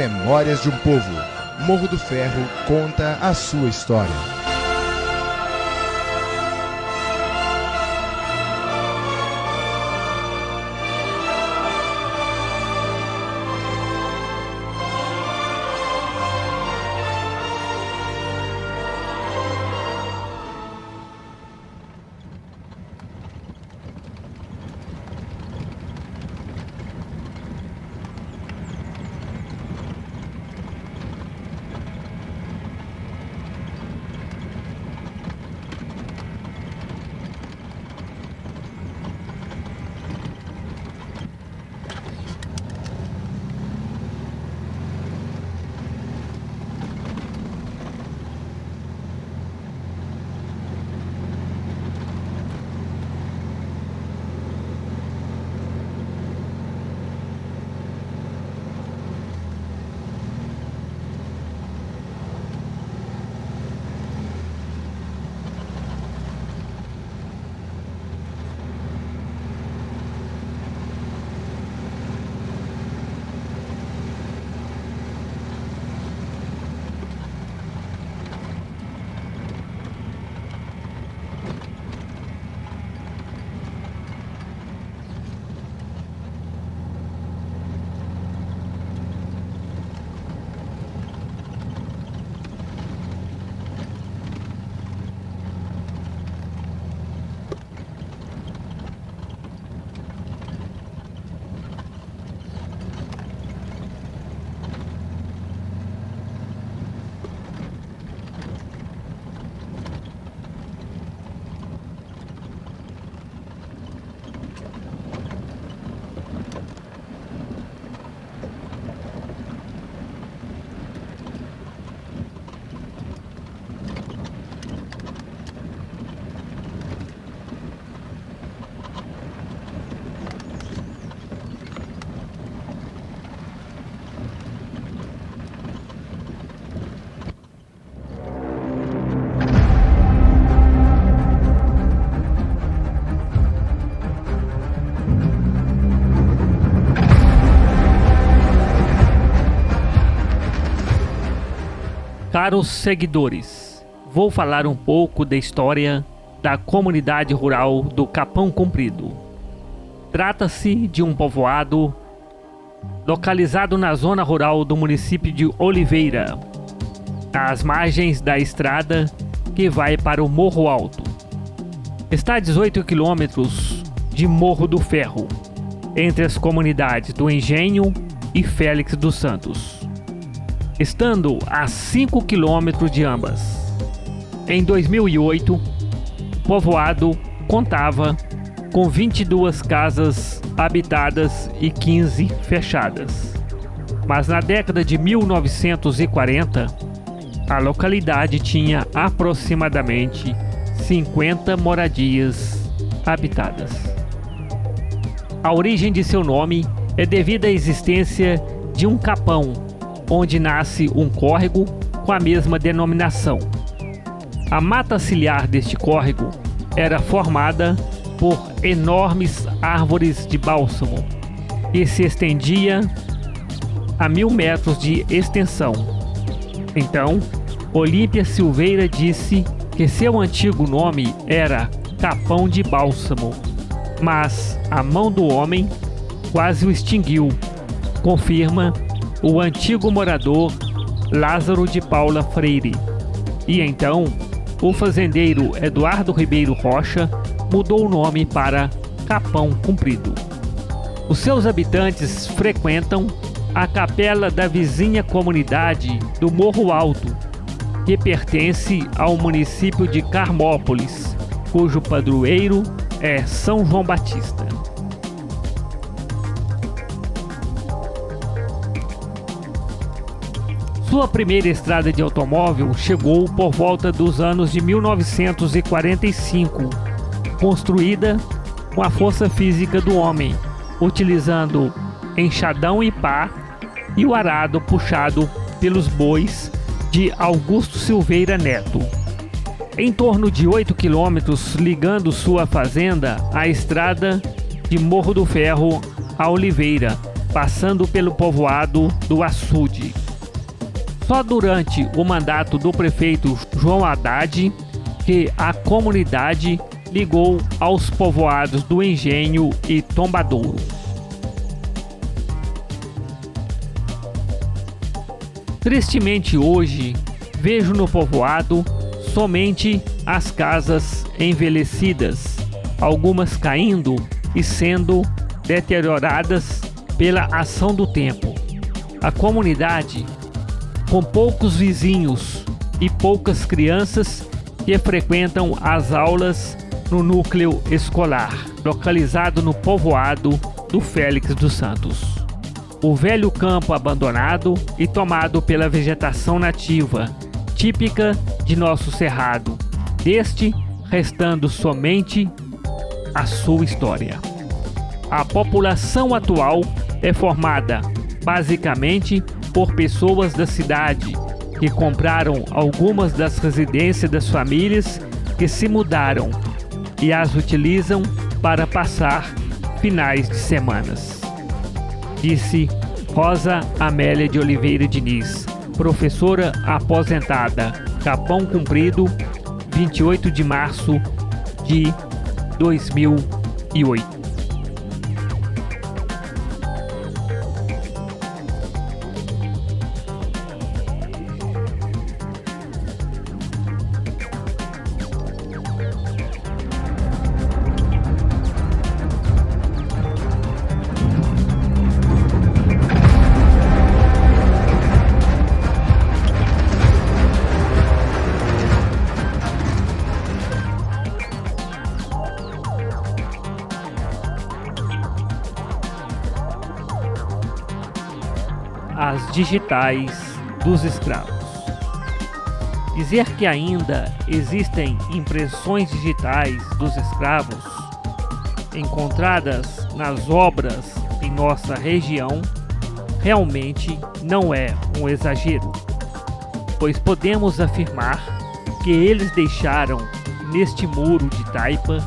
Memórias de um Povo. Morro do Ferro conta a sua história. Caros seguidores, vou falar um pouco da história da comunidade rural do Capão Comprido. Trata-se de um povoado localizado na zona rural do município de Oliveira, às margens da estrada que vai para o Morro Alto. Está a 18 quilômetros de Morro do Ferro, entre as comunidades do Engenho e Félix dos Santos, estando a 5 quilômetros de ambas. Em 2008, o povoado contava com 22 casas habitadas e 15 fechadas. Mas na década de 1940, a localidade tinha aproximadamente 50 moradias habitadas. A origem de seu nome é devida à existência de um capão, onde nasce um córrego com a mesma denominação. A mata ciliar deste córrego era formada por enormes árvores de bálsamo e se estendia a 1000 metros de extensão. Então, Olímpia Silveira disse que seu antigo nome era Capão de Bálsamo, mas a mão do homem quase o extinguiu, confirma o antigo morador Lázaro de Paula Freire. E então, o fazendeiro Eduardo Ribeiro Rocha mudou o nome para Capão Comprido. Os seus habitantes frequentam a capela da vizinha comunidade do Morro Alto, que pertence ao município de Carmópolis, cujo padroeiro é São João Batista. Sua primeira estrada de automóvel chegou por volta dos anos de 1945, construída com a força física do homem, utilizando enxadão e pá e o arado puxado pelos bois de Augusto Silveira Neto. Em torno de 8 quilômetros ligando sua fazenda à estrada de Morro do Ferro a Oliveira, passando pelo povoado do Açude. Só durante o mandato do prefeito João Haddad que a comunidade ligou aos povoados do Engenho e Tombadouro. Tristemente hoje, vejo no povoado somente as casas envelhecidas, algumas caindo e sendo deterioradas pela ação do tempo. A comunidade, com poucos vizinhos e poucas crianças que frequentam as aulas no núcleo escolar, localizado no povoado do Félix dos Santos. O velho campo abandonado e tomado pela vegetação nativa, típica de nosso cerrado, deste restando somente a sua história. A população atual é formada basicamente por pessoas da cidade que compraram algumas das residências das famílias que se mudaram e as utilizam para passar finais de semanas. Disse Rosa Amélia de Oliveira Diniz, professora aposentada, Capão Comprido, 28 de março de 2008. As digitais dos escravos. Dizer que ainda existem impressões digitais dos escravos encontradas nas obras em nossa região realmente não é um exagero, pois podemos afirmar que eles deixaram neste muro de taipa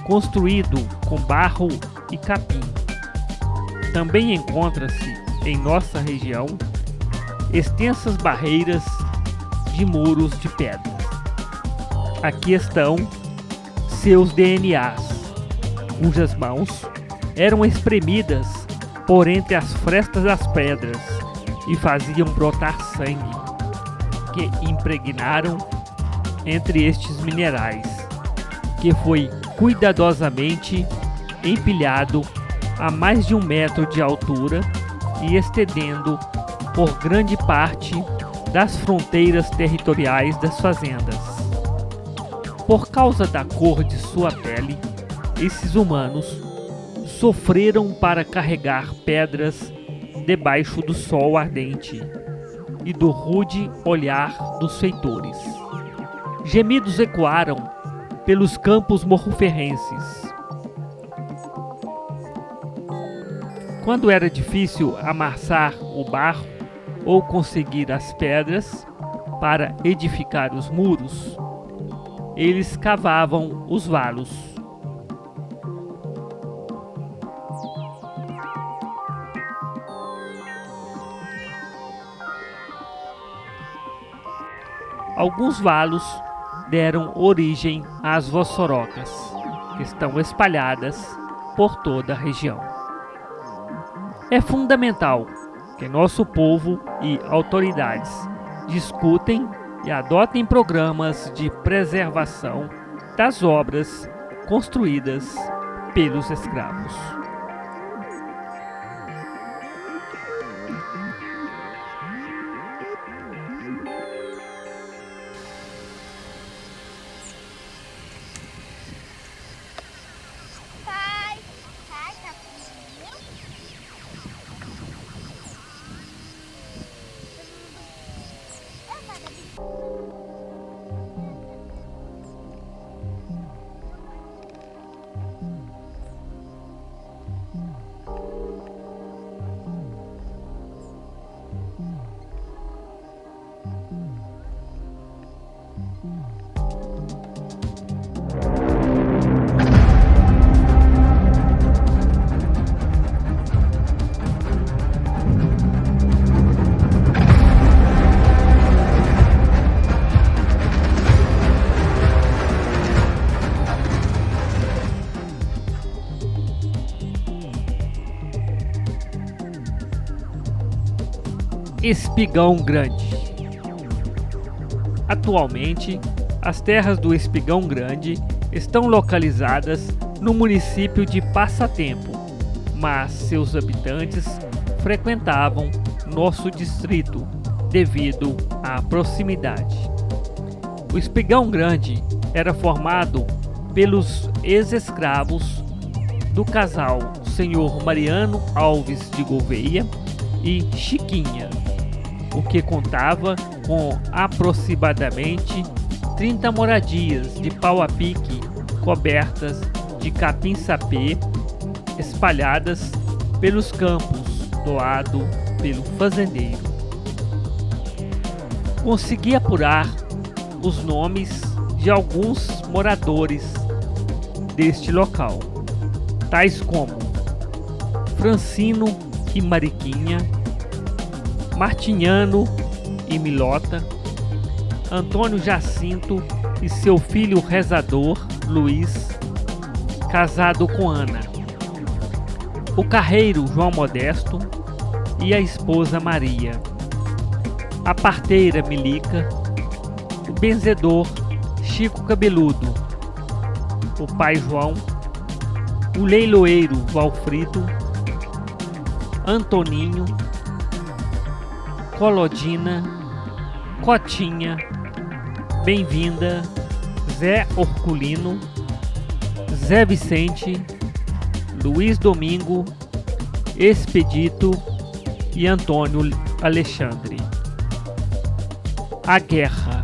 construído com barro e capim. Também encontra-se em nossa região extensas barreiras de muros de pedra. Aqui estão seus DNAs, cujas mãos eram espremidas por entre as frestas das pedras e faziam brotar sangue, que impregnaram entre estes minerais, que foi cuidadosamente empilhado a mais de 1 metro de altura e estendendo por grande parte das fronteiras territoriais das fazendas. Por causa da cor de sua pele, esses humanos sofreram para carregar pedras debaixo do sol ardente e do rude olhar dos feitores. Gemidos ecoaram pelos campos morroferrenses. Quando era difícil amassar o barro ou conseguir as pedras para edificar os muros, eles cavavam os valos. Alguns valos deram origem às vossorocas, que estão espalhadas por toda a região. É fundamental que nosso povo e autoridades discutem e adotem programas de preservação das obras construídas pelos escravos. Espigão Grande. Atualmente, as terras do Espigão Grande estão localizadas no município de Passatempo, mas seus habitantes frequentavam nosso distrito devido à proximidade. O Espigão Grande era formado pelos ex-escravos do casal Senhor Mariano Alves de Gouveia e Chiquinha, o que contava com aproximadamente 30 moradias de pau a pique cobertas de capim-sapê espalhadas pelos campos doado pelo fazendeiro. Consegui apurar os nomes de alguns moradores deste local, tais como Francino e Mariquinha, Martinhano e Milota, Antônio Jacinto e seu filho rezador Luiz, casado com Ana, o carreiro João Modesto e a esposa Maria, a parteira Milica, o benzedor Chico Cabeludo, o pai João, o leiloeiro Valfrido, Antoninho, Colodina, Cotinha, Bem-vinda, Zé Orculino, Zé Vicente, Luiz Domingo, Expedito e Antônio Alexandre. A guerra.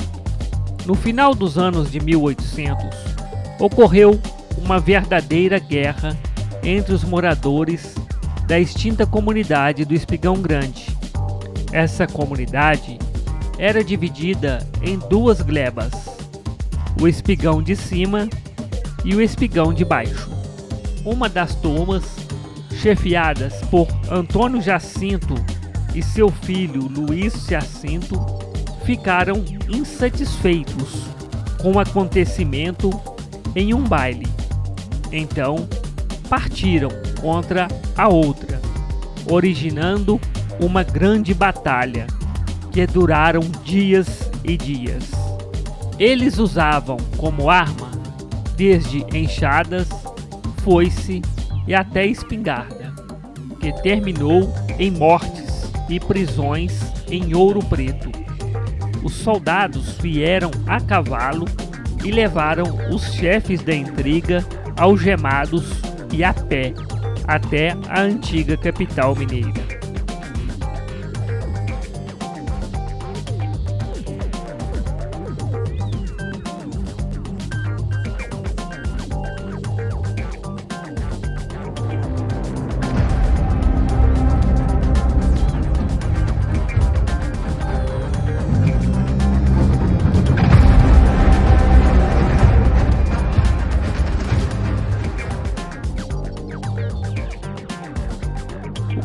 No final dos anos de 1800, ocorreu uma verdadeira guerra entre os moradores da extinta comunidade do Espigão Grande. Essa comunidade era dividida em duas glebas, o Espigão de Cima e o Espigão de Baixo. Uma das turmas, chefiadas por Antônio Jacinto e seu filho Luiz Jacinto, ficaram insatisfeitos com o acontecimento em um baile. Então, partiram contra a outra, originando uma grande batalha que duraram dias e dias. Eles usavam como arma desde enxadas, foice e até espingarda, que terminou em mortes e prisões em Ouro Preto. Os soldados vieram a cavalo e levaram os chefes da intriga algemados e a pé até a antiga capital mineira.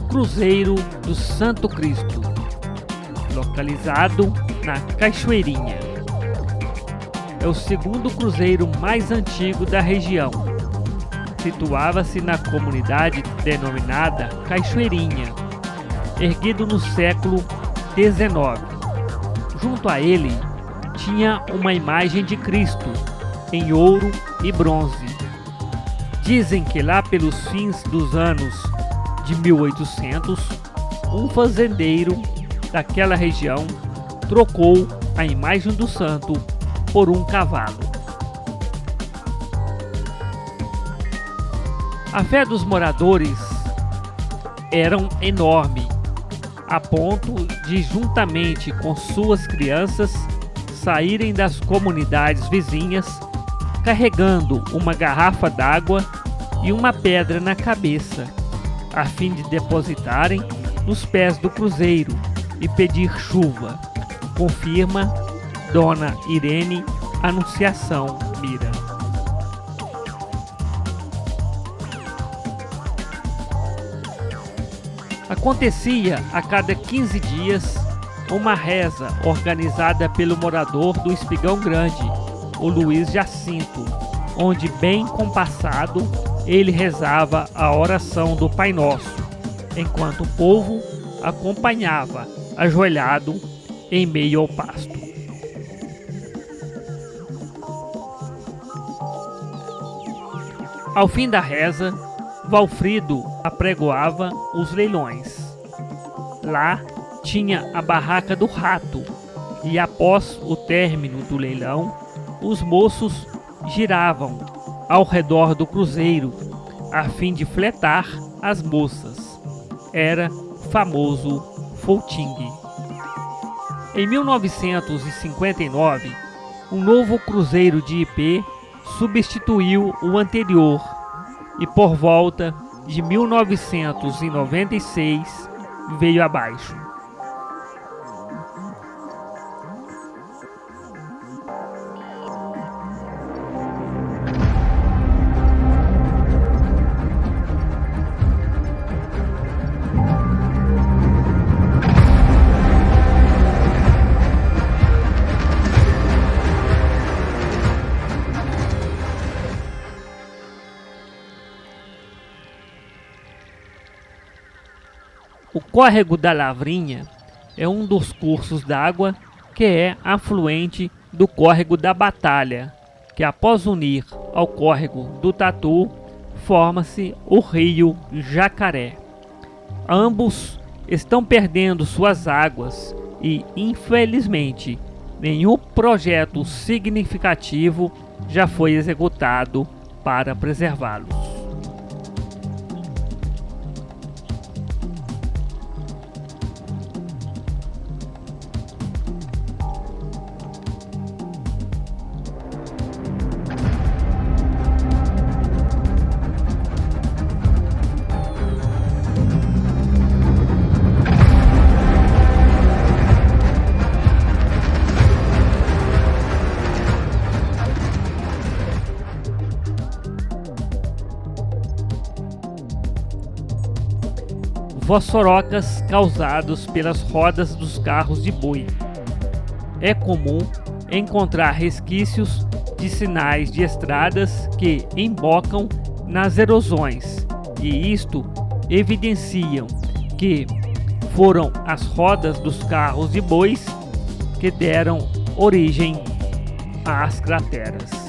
Cruzeiro do Santo Cristo, localizado na Cachoeirinha. É o segundo cruzeiro mais antigo da região. Situava-se na comunidade denominada Cachoeirinha, erguido no século XIX. Junto a ele, tinha uma imagem de Cristo, em ouro e bronze. Dizem que lá pelos fins dos anos de 1800, um fazendeiro daquela região trocou a imagem do santo por um cavalo. A fé dos moradores era enorme, a ponto de, juntamente com suas crianças, saírem das comunidades vizinhas carregando uma garrafa d'água e uma pedra na cabeça, a fim de depositarem nos pés do cruzeiro e pedir chuva, confirma Dona Irene Anunciação Mira. Acontecia a cada 15 dias uma reza organizada pelo morador do Espigão Grande, o Luiz Jacinto, onde, bem compassado, ele rezava a oração do Pai Nosso, enquanto o povo acompanhava ajoelhado em meio ao pasto. Ao fim da reza, Valfrido apregoava os leilões. Lá tinha a barraca do rato, e após o término do leilão, os moços giravam ao redor do cruzeiro a fim de fletar as moças. Era o famoso foltingue. Em 1959, um novo cruzeiro de IP substituiu o anterior e por volta de 1996 veio abaixo. O Córrego da Lavrinha é um dos cursos d'água que é afluente do Córrego da Batalha, que após unir ao Córrego do Tatu, forma-se o Rio Jacaré. Ambos estão perdendo suas águas e, infelizmente, nenhum projeto significativo já foi executado para preservá-los. Vossorocas causados pelas rodas dos carros de boi. É comum encontrar resquícios de sinais de estradas que embocam nas erosões, e isto evidenciam que foram as rodas dos carros de bois que deram origem às crateras.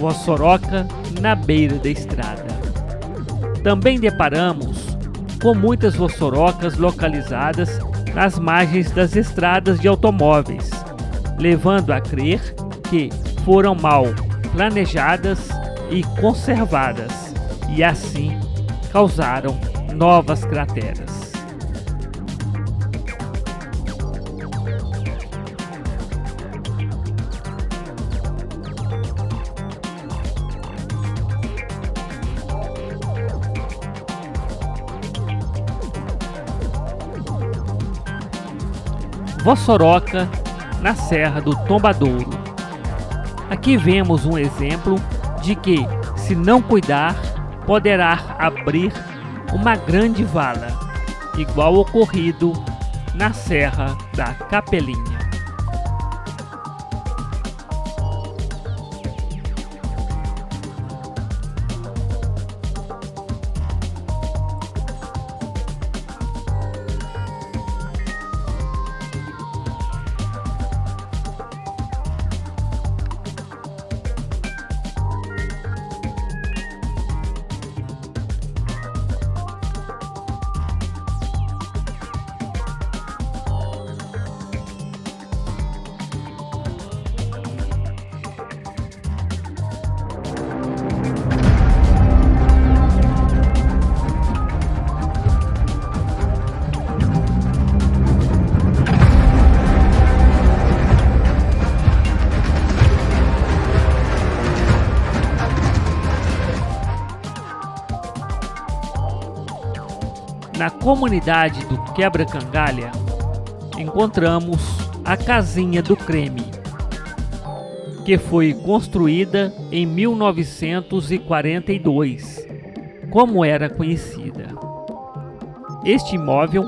Vossoroca na beira da estrada. Também deparamos com muitas vossorocas localizadas nas margens das estradas de automóveis, levando a crer que foram mal planejadas e conservadas, e assim causaram novas crateras. Vossoroca na Serra do Tombadouro. Aqui vemos um exemplo de que, se não cuidar, poderá abrir uma grande vala, igual ocorrido na Serra da Capelinha. Na comunidade do Quebra-Cangalha, encontramos a Casinha do Creme, que foi construída em 1942, como era conhecida. Este imóvel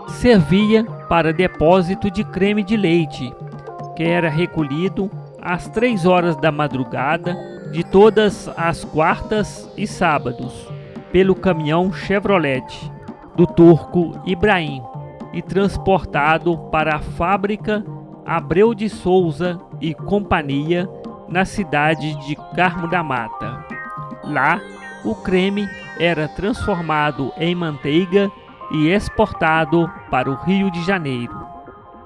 servia para depósito de creme de leite, que era recolhido às 3 horas da madrugada de todas as quartas e sábados pelo caminhão Chevrolet do turco Ibrahim e transportado para a fábrica Abreu de Souza e Companhia na cidade de Carmo da Mata. Lá, o creme era transformado em manteiga e exportado para o Rio de Janeiro.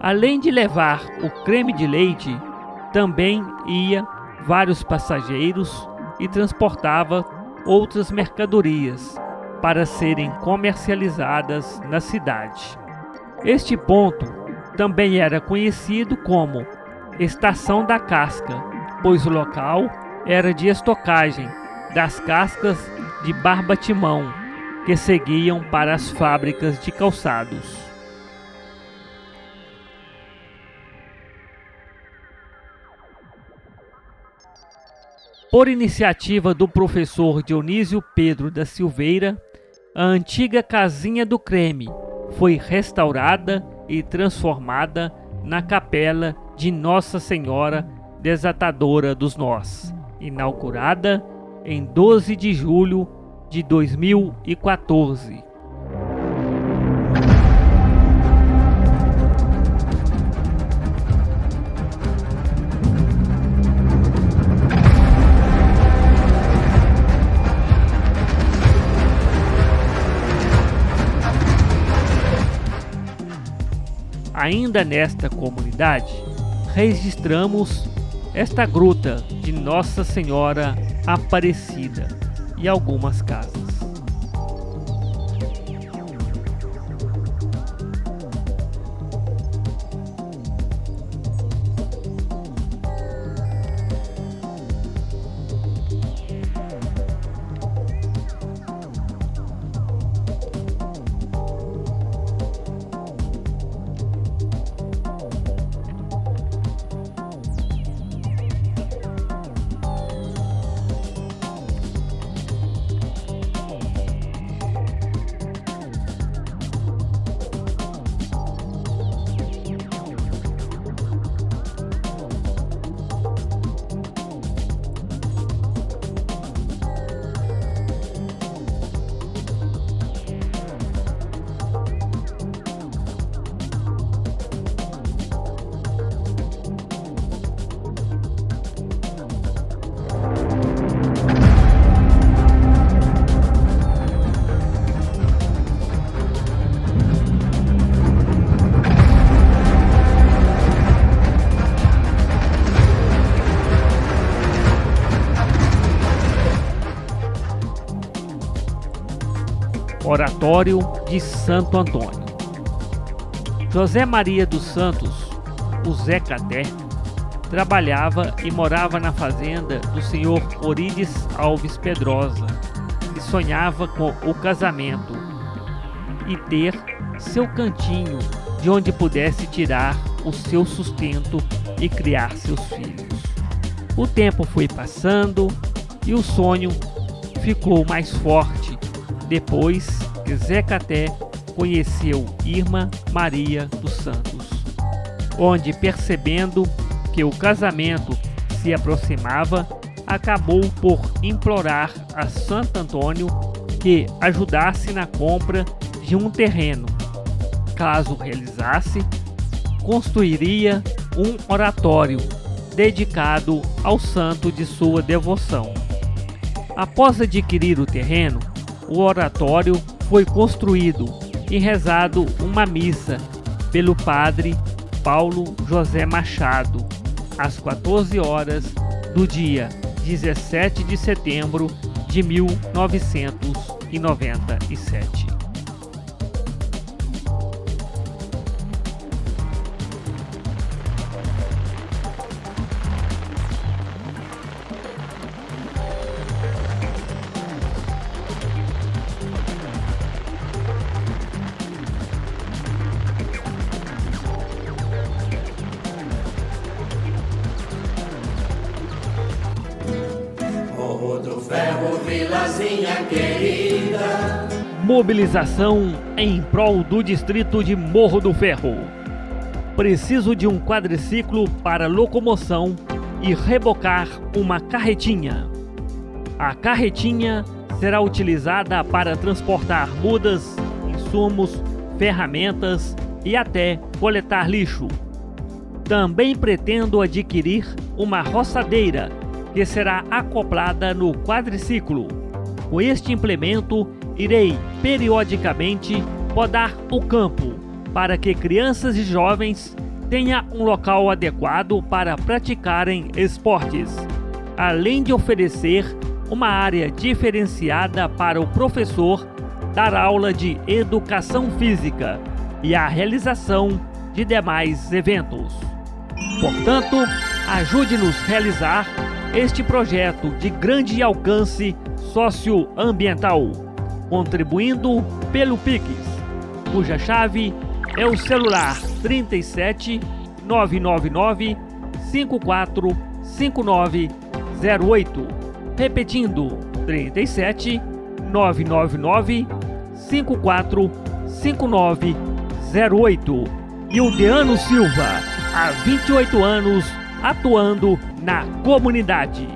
Além de levar o creme de leite, também ia vários passageiros e transportava outras mercadorias para serem comercializadas na cidade. Este ponto também era conhecido como Estação da Casca, pois o local era de estocagem das cascas de barbatimão que seguiam para as fábricas de calçados. Por iniciativa do professor Dionísio Pedro da Silveira, a antiga Casinha do Creme foi restaurada e transformada na Capela de Nossa Senhora Desatadora dos Nós, inaugurada em 12 de julho de 2014. Ainda nesta comunidade, registramos esta gruta de Nossa Senhora Aparecida e algumas casas. Oratório de Santo Antônio. José Maria dos Santos, o Zé Caté, trabalhava e morava na fazenda do senhor Orides Alves Pedrosa e sonhava com o casamento e ter seu cantinho de onde pudesse tirar o seu sustento e criar seus filhos. O tempo foi passando e o sonho ficou mais forte depois que Zé Caté conheceu Irmã Maria dos Santos, onde, percebendo que o casamento se aproximava, acabou por implorar a Santo Antônio que ajudasse na compra de um terreno. Caso realizasse, construiria um oratório dedicado ao santo de sua devoção. Após adquirir o terreno, o oratório foi construído e rezado uma missa pelo padre Paulo José Machado, às 14 horas do dia 17 de setembro de 1997. Morro do Ferro, vilazinha querida. Mobilização em prol do distrito de Morro do Ferro. Preciso de um quadriciclo para locomoção e rebocar uma carretinha. A carretinha será utilizada para transportar mudas, insumos, ferramentas e até coletar lixo. Também pretendo adquirir uma roçadeira que será acoplada no quadriciclo. Com este implemento, irei periodicamente podar o campo para que crianças e jovens tenham um local adequado para praticarem esportes, além de oferecer uma área diferenciada para o professor dar aula de educação física e a realização de demais eventos. Portanto, ajude-nos a realizar este projeto de grande alcance socioambiental, contribuindo pelo Pix, cuja chave é o celular 37 999 54 5908. Repetindo, 37 999 54 5908. E o Deano Silva, há 28 anos atuando na comunidade.